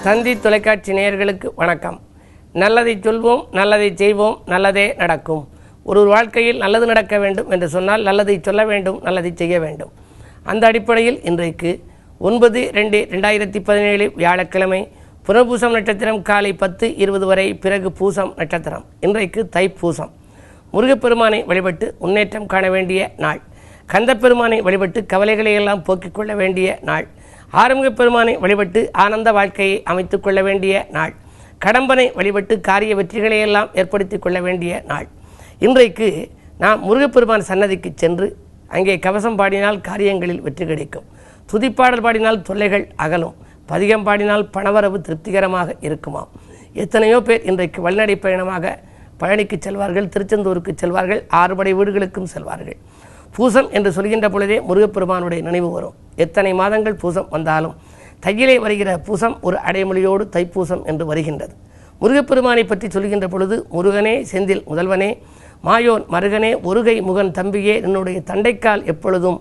தந்தி தொலைக்காட்சி நேயர்களுக்கு வணக்கம். நல்லதை சொல்வோம், நல்லதை செய்வோம், நல்லதே நடக்கும். ஒரு வாழ்க்கையில் நல்லது நடக்க வேண்டும் என்று சொன்னால் நல்லதை சொல்ல வேண்டும், நல்லதை செய்ய வேண்டும். அந்த அடிப்படையில் இன்றைக்கு 9/2/2017 வியாழக்கிழமை புனர்பூசம் நட்சத்திரம் காலை 10:20 வரை, பிறகு பூசம் நட்சத்திரம். இன்றைக்கு தைப்பூசம். முருகப்பெருமானை வழிபட்டு முன்னேற்றம் காண வேண்டிய நாள். கந்தப்பெருமானை வழிபட்டு கவலைகளை எல்லாம் போக்கிக் கொள்ள வேண்டிய நாள். ஆறுமுகப் பெருமானை வழிபட்டு ஆனந்த வாழ்க்கையை அமைத்துக் கொள்ள வேண்டிய நாள். கடம்பனை வழிபட்டு காரிய வெற்றிகளை எல்லாம் ஏற்படுத்திக் கொள்ள வேண்டிய நாள். இன்றைக்கு நாம் முருகப்பெருமான் சன்னதிக்கு சென்று அங்கே கவசம் பாடினால் காரியங்களில் வெற்றி கிடைக்கும். துதிப்பாடல் பாடினால் தொல்லைகள் அகலும். பதிகம் பாடினால் பணவரவு திருப்திகரமாக இருக்குமாம். எத்தனையோ பேர் இன்றைக்கு வழிநடை பயணமாக பழனிக்கு செல்வார்கள், திருச்செந்தூருக்கு செல்வார்கள், 6 படை வீடுகளுக்கும் செல்வார்கள். பூசம் என்று சொல்கின்ற பொழுதே முருகப்பெருமானுடைய நினைவு வரும். எத்தனை மாதங்கள் பூசம் வந்தாலும் தையிலே வருகிற பூசம் ஒரு அடைமொழியோடு தைப்பூசம் என்று வருகின்றது. முருகப்பெருமானை பற்றி சொல்கின்ற பொழுது, முருகனே செந்தில் முதல்வனே, மாயோன் மருகனே, ஒருகை முகன் தம்பியே, என்னுடைய தண்டைக்கால் எப்பொழுதும்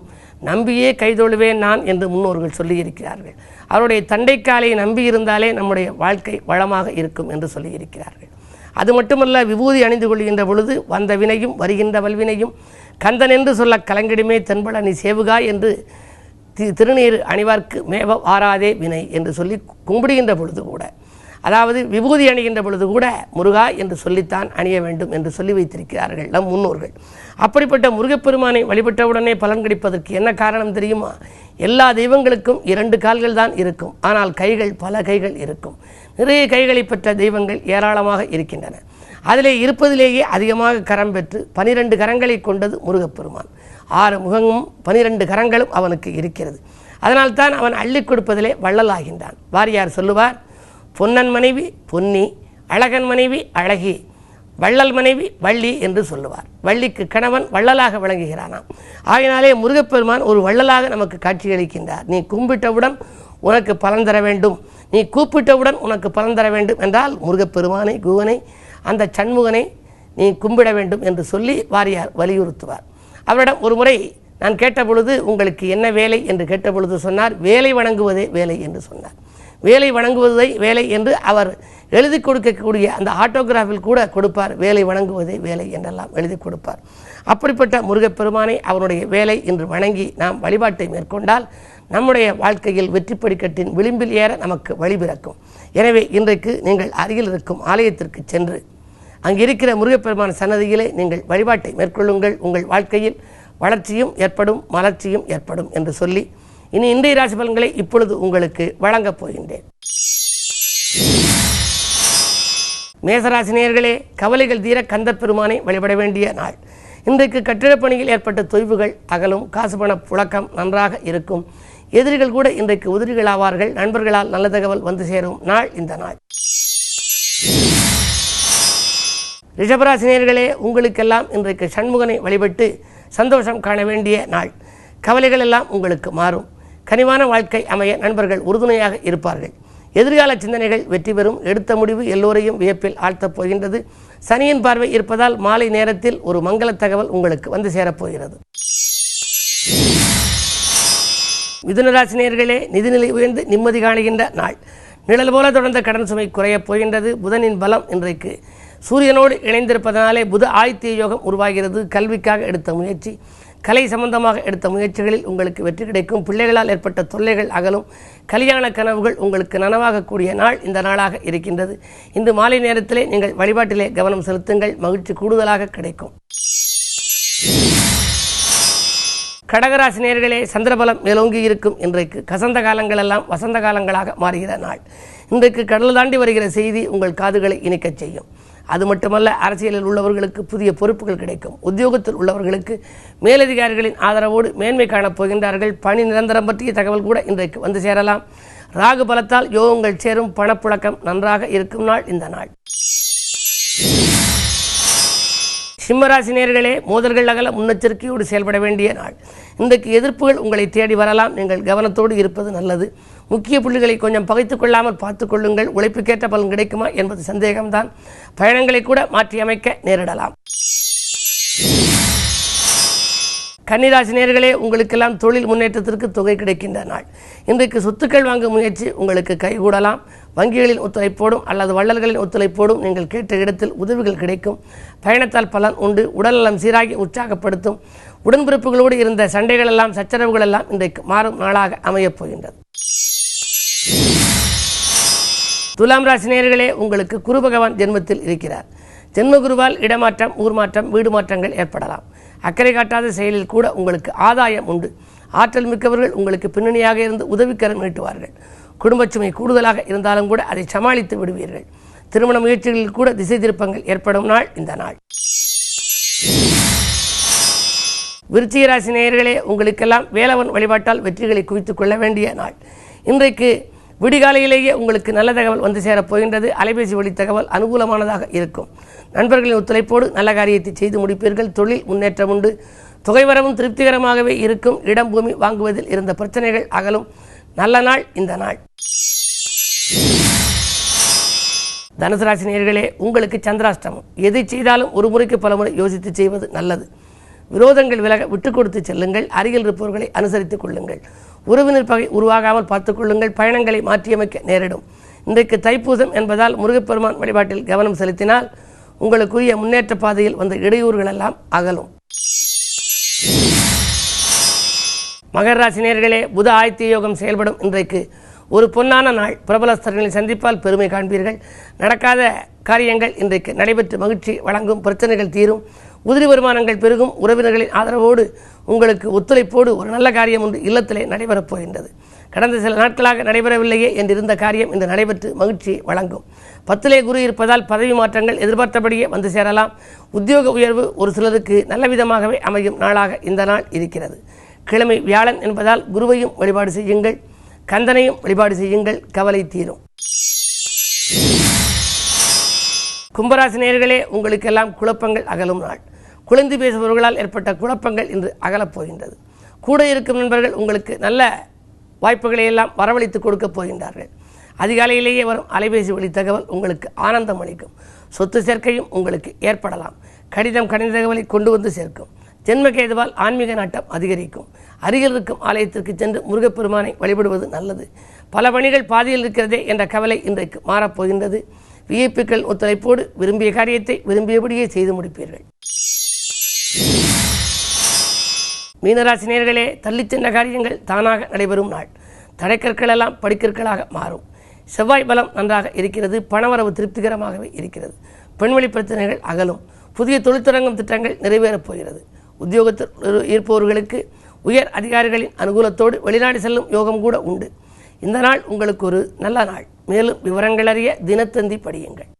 நம்பியே கைதொழுவேன் நான் என்று முன்னோர்கள் சொல்லியிருக்கிறார்கள். அவருடைய தண்டைக்காலை நம்பியிருந்தாலே நம்முடைய வாழ்க்கை வளமாக இருக்கும் என்று சொல்லியிருக்கிறார்கள். அது மட்டுமல்ல, விபூதி அணிந்து கொள்கின்ற பொழுது வந்த வினையும் வருகின்ற வல்வினையும் கந்தன் என்று சொல்ல கலங்கிடுமே தென்பட நீ சேவுகா என்று திருநீர் அணிவார்க்கு மேவ வாராதே வினை என்று சொல்லி கும்பிடுகின்ற பொழுது கூட, அதாவது விபூதி அணிகின்ற பொழுது கூட முருகா என்று சொல்லித்தான் அணிய வேண்டும் என்று சொல்லி வைத்திருக்கிறார்கள் நம் முன்னோர்கள். அப்படிப்பட்ட முருகப்பெருமானை வழிபட்டவுடனே பலன் கிடைப்பதற்கு என்ன காரணம் தெரியுமா? எல்லா தெய்வங்களுக்கும் 2 கால்கள் தான் இருக்கும், ஆனால் கைகள் பல கைகள் இருக்கும். நிறைய கைகளை பெற்ற தெய்வங்கள் ஏராளமாக இருக்கின்றன. அதிலே இருப்பதிலேயே அதிகமாக கரம் பெற்று 12 கரங்களை கொண்டது முருகப்பெருமான். 6 முகமும் 12 கரங்களும் அவனுக்கு இருக்கிறது. அதனால்தான் அவன் அள்ளி கொடுப்பதிலே வள்ளலாகின்றான். வாரியார் சொல்லுவார், பொன்னன் மனைவி பொன்னி, அழகன் மனைவி அழகி, வள்ளல் மனைவி வள்ளி என்று சொல்லுவார். வள்ளிக்கு கணவன் வள்ளலாக விளங்குகிறானாம். ஆகினாலே முருகப்பெருமான் ஒரு வள்ளலாக நமக்கு காட்சியளிக்கின்றார். நீ கும்பிட்டவுடன் உனக்கு பலன் தர வேண்டும், நீ கூப்பிட்டவுடன் உனக்கு பலன் தர வேண்டும் என்றால் முருகப்பெருமானை, குகனை, அந்த சண்முகனை நீ கும்பிட வேண்டும் என்று சொல்லி வாரியார் வலியுறுத்துவார். அவரிடம் ஒரு முறை நான் கேட்டபொழுது, உங்களுக்கு என்ன வேலை என்று கேட்டபொழுது சொன்னார், வேலை வணங்குவதே வேலை என்று சொன்னார். வேலை வணங்குவதை வேலை என்று அவர் எழுதி கொடுக்கக்கூடிய அந்த ஆட்டோகிராஃபில் கூட கொடுப்பார். வேலை வணங்குவதே வேலை என்றெல்லாம் எழுதி கொடுப்பார். அப்படிப்பட்ட முருகப்பெருமானை அவனுடைய வேலை என்று வணங்கி நாம் வழிபாட்டை மேற்கொண்டால் நம்முடைய வாழ்க்கையில் வெற்றி படிக்கட்டின் விளிம்பில் ஏற நமக்கு வழி பிறக்கும். எனவே இன்றைக்கு நீங்கள் அருகில் இருக்கும் ஆலயத்திற்கு சென்று அங்கிருக்கிற முருகப்பெருமான் சன்னதியிலே நீங்கள் வழிபாட்டை மேற்கொள்ளுங்கள். உங்கள் வாழ்க்கையில் வளர்ச்சியும் ஏற்படும், மலர்ச்சியும் ஏற்படும் என்று சொல்லி இனி இன்றைய ராசி பலன்களை இப்பொழுது உங்களுக்கு வழங்கப் போகின்றேன். மேசராசி நேயர்களே, கவலைகள் தீர கந்தப்பெருமானை வழிபட வேண்டிய நாள். இன்றைக்கு கட்டிடப் பணியில் ஏற்பட்ட தொய்வுகள் அகலும். காசு பண புழக்கம் நன்றாக இருக்கும். எதிரிகள் கூட இன்றைக்கு உதிரிகளாவார்கள். நண்பர்களால் நல்ல தகவல் வந்து சேரும் நாள் இந்த நாள். ரிஷபராசி நேயர்களே, உங்களுக்கெல்லாம் இன்றைக்கு சண்முகனை வழிபட்டு சந்தோஷம் காண வேண்டிய நாள். கவலைகள் எல்லாம் உங்களுக்கு மாறும். கனிவான வாழ்க்கை அமைய நண்பர்கள் உறுதுணையாக இருப்பார்கள். எதிர்கால சிந்தனைகள் வெற்றி பெறும். எடுத்த முடிவு எல்லோரையும் வியப்பில் ஆழ்த்தப் போகின்றது. சனியின் பார்வை இருப்பதால் மாலை நேரத்தில் ஒரு மங்கள தகவல் உங்களுக்கு வந்து சேரப்போகிறது. மிதுனராசி நேயர்களே, நிதிநிலை உயர்ந்து நிம்மதி காணுகின்ற நாள். நிழல் போல தொடர்ந்த கடன் சுமை குறையப் போகின்றது. புதனின் பலம் இன்றைக்கு சூரியனோடு இணைந்திருப்பதனாலே புத ஆதித்ய யோகம் உருவாகிறது. கல்விக்காக எடுத்த முயற்சி, கலை சம்பந்தமாக எடுத்த முயற்சிகளில் உங்களுக்கு வெற்றி கிடைக்கும். பிள்ளைகளால் ஏற்பட்ட தொல்லைகள் அகலும். கல்யாண கனவுகள் உங்களுக்கு நனவாகக்கூடிய நாள் இந்த நாளாக இருக்கின்றது. இன்று மாலை நேரத்திலே நீங்கள் வழிபாட்டிலே கவனம் செலுத்துங்கள், மகிழ்ச்சி கூடுதலாக கிடைக்கும். கடகராசி நேயர்களே, சந்திரபலம் மேலோங்கி இருக்கும். இன்றைக்கு கசந்த காலங்கள் எல்லாம் வசந்த காலங்களாக மாறுகிற நாள். இன்றைக்கு கடல் தாண்டி வருகிற செய்தி உங்கள் காதுகளை இணைக்கச் செய்யும். அது மட்டுமல்ல, அரசியலில் உள்ளவர்களுக்கு புதிய பொறுப்புகள் கிடைக்கும். உத்தியோகத்தில் உள்ளவர்களுக்கு மேலதிகாரிகளின் ஆதரவோடு மேன்மை காணப் போகின்றார்கள். பணி நிரந்தரம் பற்றிய தகவல் கூட இன்றைக்கு வந்து சேரலாம். ராகு பலத்தால் யோகங்கள் சேரும். பணப்புழக்கம் நன்றாக இருக்கும் நாள் இந்த நாள். சிம்மராசி நேயர்களே, மோதல்கள் அகல முன்னெச்சரிக்கையோடு செயல்பட வேண்டிய நாள். இன்றைக்கு எதிர்ப்புகள் உங்களை தேடி வரலாம். நீங்கள் கவனத்தோடு இருப்பது நல்லது. முக்கிய புள்ளிகளை கொஞ்சம் பகைத்துக் கொள்ளாமல் பார்த்துக் கொள்ளுங்கள். உழைப்புக்கேற்ற பலன் கிடைக்குமா என்பது சந்தேகம்தான். பயணங்களை கூட மாற்றி அமைக்க நேரிடலாம். கன்னிராசி நேயர்களே, உங்களுக்கெல்லாம் தொழில் முன்னேற்றத்திற்கு தொகை கிடைக்கின்ற நாள். இன்றைக்கு சொத்துக்கள் வாங்கும் முயற்சி உங்களுக்கு கைகூடலாம். வங்கிகளின் ஒத்துழைப்போடும் அல்லது வள்ளல்களின் ஒத்துழைப்போடும் நீங்கள் கேட்ட இடத்தில் உதவிகள் கிடைக்கும். பயணத்தால் பலன் உண்டு. உடல்நலம் சீராகி உற்சாகப்படுத்தும். உடன்பிறப்புகளோடு இருந்த சண்டைகள் எல்லாம் சச்சரவுகள் எல்லாம் இன்றைக்கு மாறும் நாளாக அமையப் போகின்றது. துலாம் ராசி நேயர்களே, உங்களுக்கு குரு பகவான் ஜென்மத்தில் இருக்கிறார். ஜென்மகுருவால் இடமாற்றம், ஊர் மாற்றம், வீடு மாற்றங்கள் ஏற்படலாம். அக்கறை காட்டாத செயலில் கூட உங்களுக்கு ஆதாயம் உண்டு. ஆற்றல் மிக்கவர்கள் உங்களுக்கு பின்னணியாக இருந்து உதவிக்கரம் நீட்டுவார்கள். குடும்பச் சுமை கூடுதலாக இருந்தாலும் கூட அதை சமாளித்து விடுவீர்கள். திருமண முயற்சிகளில் கூட திசை திருப்பங்கள் ஏற்படும் நாள் இந்த நாள். விருச்சிக ராசி நேயர்களே, உங்களுக்கெல்லாம் வேலவன் வழிபாட்டால் வெற்றிகளை குவித்துக் கொள்ள வேண்டிய நாள். இன்றைக்கு விடிகாலையிலேயே உங்களுக்கு நல்ல தகவல் வந்து சேரப் போகின்றது. அலைபேசி வழி தகவல் அனுகூலமானதாக இருக்கும். நண்பர்களின் ஒத்துழைப்போடு நல்ல காரியத்தை செய்து முடிப்பீர்கள். தொழில் முன்னேற்றம் உண்டு. தொகை வரவும் திருப்திகரமாகவே இருக்கும். இடம் பூமி வாங்குவதில் இருந்த பிரச்சனைகள் அகலும். நல்ல நாள் இந்த நாள். தனுசு ராசி நேயர்களே, உங்களுக்கு சந்திராஷ்டமம். எதை செய்தாலும் ஒரு முறைக்கு பல முறை யோசித்து செய்வது நல்லது. விரோதங்கள் விலக விட்டு கொடுத்து செல்லுங்கள். அருகில் இருப்பவர்களை அனுசரித்துக் கொள்ளுங்கள். உறவினர் பகை உருவாகாமல் பார்த்துக் கொள்ளுங்கள். பயணங்களை மாற்றியமைக்க நேரிடும். இன்றைக்கு தைப்பூசம் என்பதால் முருகப்பெருமான் வழிபாட்டில் கவனம் செலுத்தினால் உங்களுக்குரிய முன்னேற்ற பாதையில் வந்த இடையூறுகள் எல்லாம் அகலும். மகர ராசி நேயர்களே, புத ஆதித்ய யோகம் செயல்படும் இன்றைக்கு ஒரு பொன்னான நாள். பிரபலஸ்தர்களை சந்திப்பால் பெருமை காண்பீர்கள். நடக்காத காரியங்கள் இன்றைக்கு நடைபெற்று மகிழ்ச்சி வழங்கும். பிரச்சனைகள் தீரும். உதிரி வருமானங்கள் பெருகும். உறவினர்களின் ஆதரவோடு உங்களுக்கு ஒத்துழைப்போடு ஒரு நல்ல காரியம் ஒன்று இல்லத்திலே நடைபெறப் போகின்றது. கடந்த சில நாட்களாக நடைபெறவில்லையே என்றிருந்த காரியம் இன்று நடைபெற்று மகிழ்ச்சி வழங்கும். 10லே குரு இருப்பதால் பதவி மாற்றங்கள் எதிர்பார்த்தபடியே வந்து சேரலாம். உத்தியோக உயர்வு ஒரு சிலருக்கு நல்ல விதமாகவே அமையும் நாளாக இந்த நாள் இருக்கிறது. கிழமை வியாழன் என்பதால் குருவையும் வழிபாடு செய்யுங்கள். கந்தனையும் வழிபாடு செய்யுங்கள். கவலை தீரும். கும்பராசி நேயர்களே, உங்களுக்கெல்லாம் குழப்பங்கள் அகலும் நாள். குழந்தை பேசுபவர்களால் ஏற்பட்ட குழப்பங்கள் இன்று அகலப் போகின்றது. கூட இருக்கும் நண்பர்கள் உங்களுக்கு நல்ல வாய்ப்புகளை எல்லாம் வரவழைத்து கொடுக்கப் போகின்றார்கள். அதிகாலையிலேயே வரும் அலைபேசி வழி தகவல் உங்களுக்கு ஆனந்தம் அளிக்கும். சொத்து சேர்க்கையும் உங்களுக்கு ஏற்படலாம். கடிதம் கணித தகவலை கொண்டு வந்து சேர்க்கும். ஜென்மகேதுவால் ஆன்மீக நாட்டம் அதிகரிக்கும். அருகில் இருக்கும் ஆலயத்திற்கு சென்று முருகப்பெருமானை வழிபடுவது நல்லது. பல பணிகள் பாதியில் இருக்கிறதே என்ற கவலை இன்றைக்கு மாறப்போகின்றது. விஐபிக்கள் ஒத்துழைப்போடு விரும்பிய காரியத்தை விரும்பியபடியே செய்து முடிப்பீர்கள். மீனராசி நேயர்களே, தள்ளி சென்ற காரியங்கள் தானாக நடைபெறும் நாள். தடைக்கற்கள் எல்லாம் படிக்கற்களாக மாறும். செவ்வாய் பலம் நன்றாக இருக்கிறது. பணவரவு திருப்திகரமாகவே இருக்கிறது. பெண்வெளி பிரச்சனைகள் அகலும். புதிய தொழிற்தொடங்கும் திட்டங்கள் நிறைவேறப் போகிறது. உத்தியோகத்தில் இருப்பவர்களுக்கு உயர் அதிகாரிகளின் அனுகூலத்தோடு வெளிநாடு செல்லும் யோகம் கூட உண்டு. இந்த நாள் உங்களுக்கு ஒரு நல்ல நாள். மேலும் விவரங்கள் அறிய தினத்தந்தி படியுங்கள்.